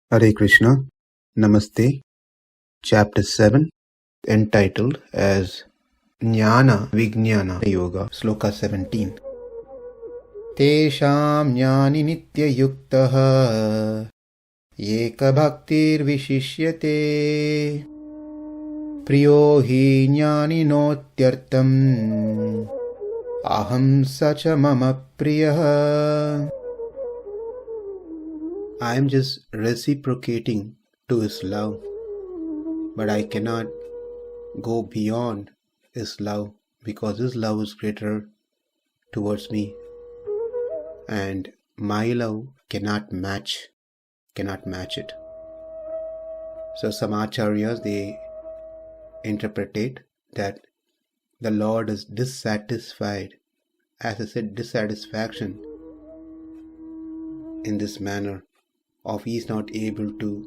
Hare Krishna, Namaste, Chapter 7, entitled as Jnana Vijnana Yoga, Sloka 17. teṣāṁ jñānī nitya-yukta eka-bhaktir viśiṣyate priyo jñānino tyartham ahaṁ sacha mama priyaḥ. I am just reciprocating to his love, but I cannot go beyond his love because his love is greater towards me and my love cannot match it. So some acharyas, they interpret that the Lord is dissatisfied, as I said, dissatisfaction in this manner of he is not able to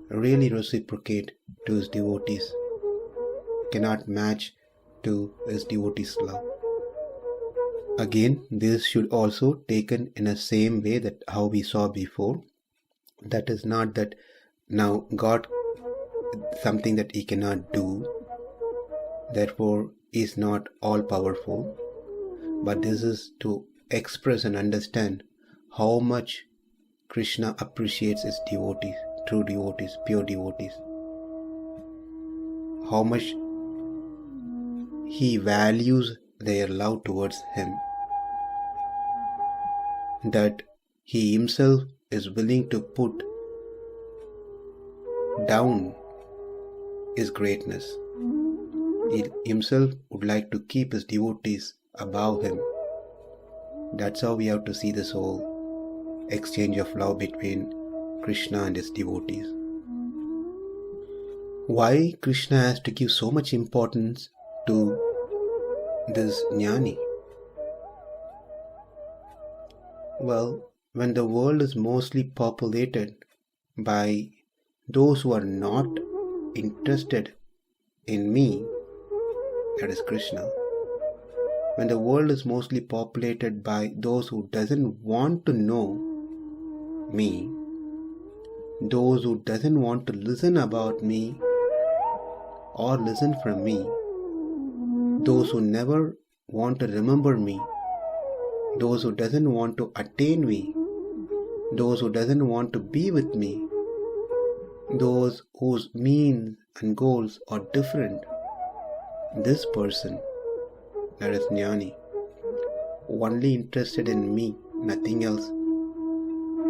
really reciprocate to his devotees, cannot match to his devotees' love. Again, this should also taken in the same way that how we saw before. That is not that now God something that he cannot do, therefore is not all powerful, but this is to express and understand how much Krishna appreciates his devotees, true devotees, pure devotees. How much he values their love towards him. That he himself is willing to put down his greatness. He himself would like to keep his devotees above him. That's how we have to see this whole exchange of love between Krishna and his devotees. Why Krishna has to give so much importance to this jñānī? Well, when the world is mostly populated by those who are not interested in me, that is Krishna, when the world is mostly populated by those who doesn't want to know me, those who doesn't want to listen about me or listen from me, those who never want to remember me, those who doesn't want to attain me, those who doesn't want to be with me, those whose means and goals are different, this person, that is jñānī, only interested in me, nothing else.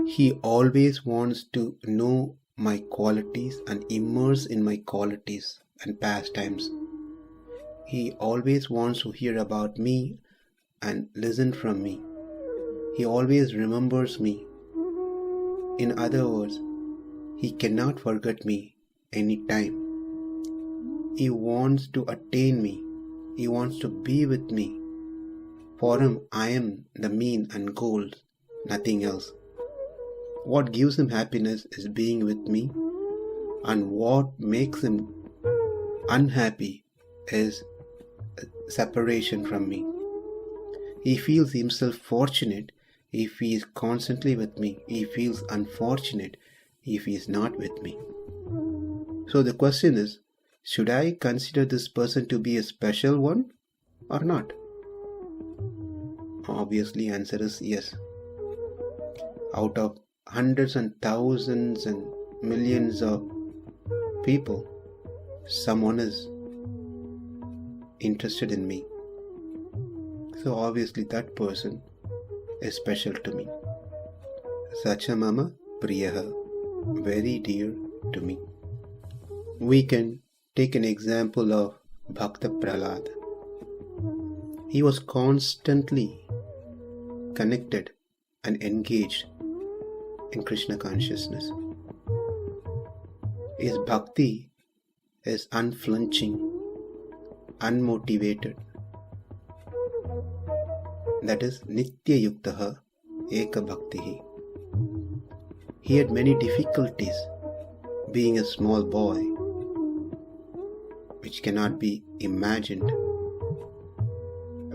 He always wants to know my qualities and immerse in my qualities and pastimes. He always wants to hear about me and listen from me. He always remembers me. In other words, he cannot forget me any time. He wants to attain me. He wants to be with me. For him, I am the mean and goal, nothing else. What gives him happiness is being with me, and what makes him unhappy is separation from me. He feels himself fortunate if he is constantly with me. He feels unfortunate if he is not with me. So the question is, should I consider this person to be a special one or not? Obviously, answer is yes. Out of hundreds and thousands and millions of people, someone is interested in me. So obviously that person is special to me. Sacha mama priyaḥ, very dear to me. We can take an example of Bhakta Prahlad. He was constantly connected and engaged in Krishna consciousness. His bhakti is unflinching, unmotivated. That is nitya-yukta eka-bhaktir. He had many difficulties being a small boy, which cannot be imagined.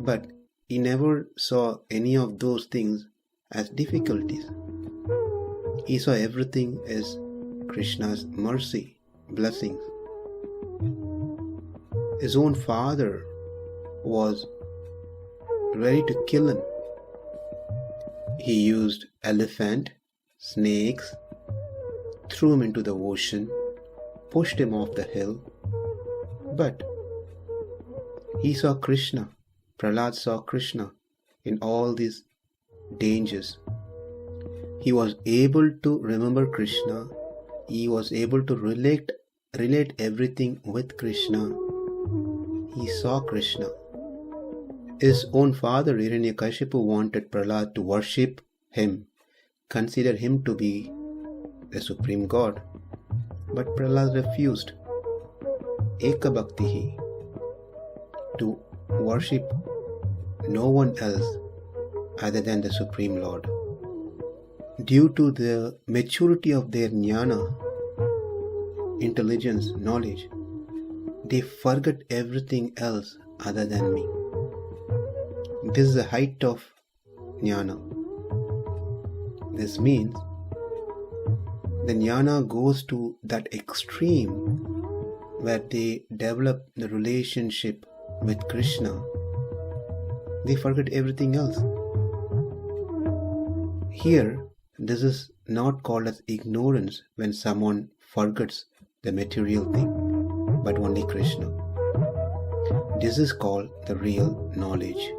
But he never saw any of those things as difficulties. He saw everything as Krishna's mercy, blessings. His own father was ready to kill him. He used elephant, snakes, threw him into the ocean, pushed him off the hill. But he saw Krishna. Prahlad saw Krishna in all these dangers. He was able to remember Krishna. He was able to relate everything with Krishna. He saw Krishna. His own father Hiranyakashipu wanted Prahlad to worship him, consider him to be the supreme God. But Prahlad refused. Eka-bhaktir, to worship no one else other than the Supreme Lord. Due to the maturity of their jnana, intelligence, knowledge, they forget everything else other than me. This is the height of jnana. This means the jnana goes to that extreme where they develop the relationship with Krishna. They forget everything else. Here, this is not called as ignorance when someone forgets the material thing, but only Krishna. This is called the real knowledge.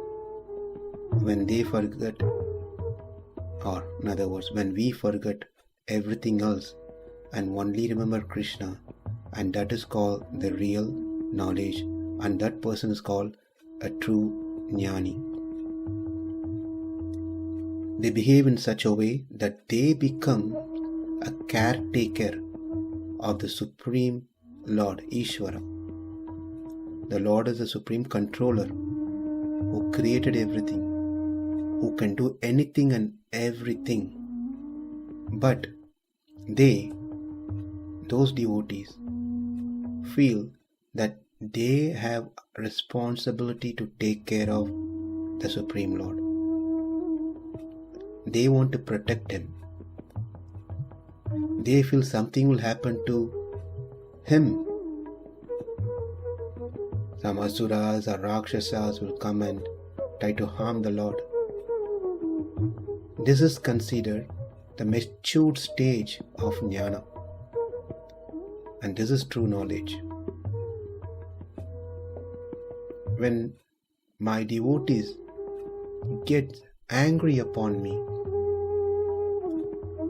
When they forget, or in other words, when we forget everything else and only remember Krishna, and that is called the real knowledge, and that person is called a true jñānī. They behave in such a way that they become a caretaker of the Supreme Lord, Ishvara. The Lord is the Supreme Controller who created everything, who can do anything and everything. But those devotees, feel that they have responsibility to take care of the Supreme Lord. They want to protect him. They feel something will happen to him. Some asuras or rakshasas will come and try to harm the Lord. This is considered the matured stage of jnana. And this is true knowledge. When my devotees get angry upon me,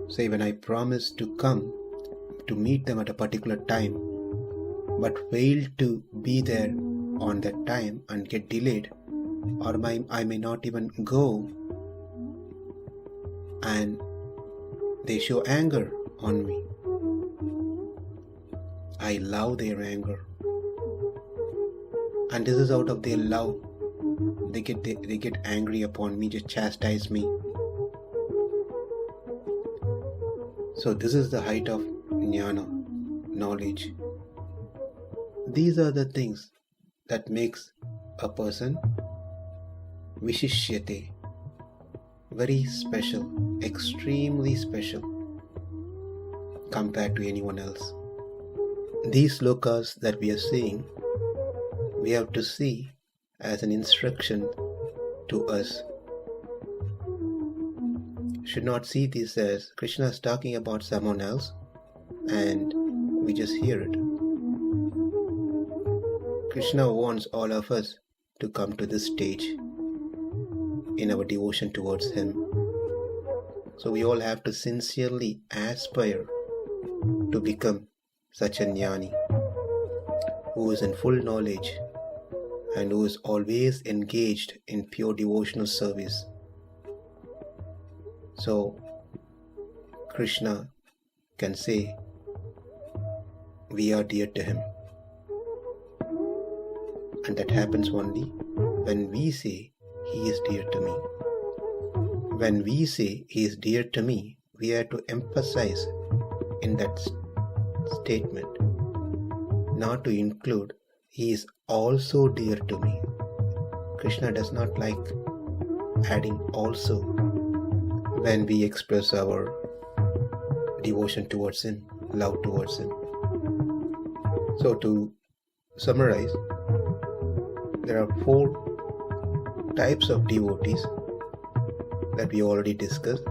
say when I promise to come to meet them at a particular time, but fail to be there on that time and get delayed, or I may not even go, and they show anger on me. I love their anger, and this is out of their love. They get angry upon me, just chastise me. So this is the height of jnana, knowledge. These are the things that makes a person viśiṣyate, very special, extremely special compared to anyone else. These slokas that we are seeing, we have to see as an instruction to us. Should not see this as Krishna is talking about someone else and we just hear it. Krishna wants all of us to come to this stage in our devotion towards him. So we all have to sincerely aspire to become such a jñānī who is in full knowledge and who is always engaged in pure devotional service. So Krishna can say we are dear to him, and that happens only when we say he is dear to me. When we say he is dear to me, we have to emphasize in that statement not to include he is also dear to me. Krishna does not like adding also when we express our devotion towards him. love towards him. So to summarize, there are 4 types of devotees that we already discussed.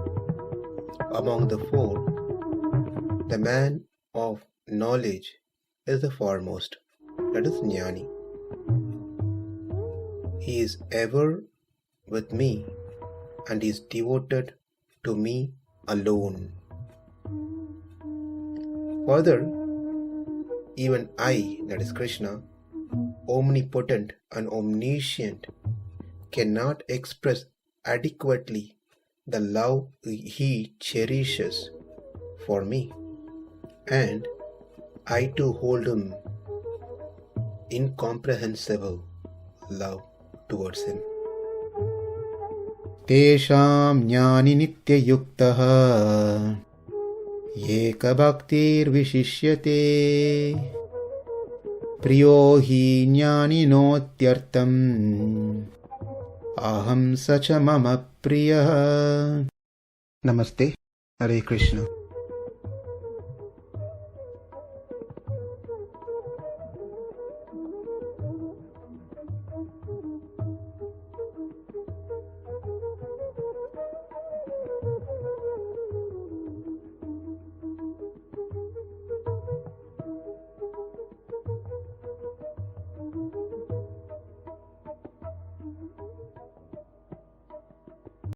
Among the 4, the man of knowledge is the foremost, that is jñānī. He is ever with me and is devoted to me alone. Further, even I, that is Krishna, omnipotent and omniscient, cannot express adequately the love he cherishes for me, and I too hold him incomprehensible love towards him. teṣāṁ jñānī nitya-yukta eka-bhaktir viśiṣyate priyo jñānino tyartham ahaṁ sacha mama priyaḥ. Namaste. Hare Krishna.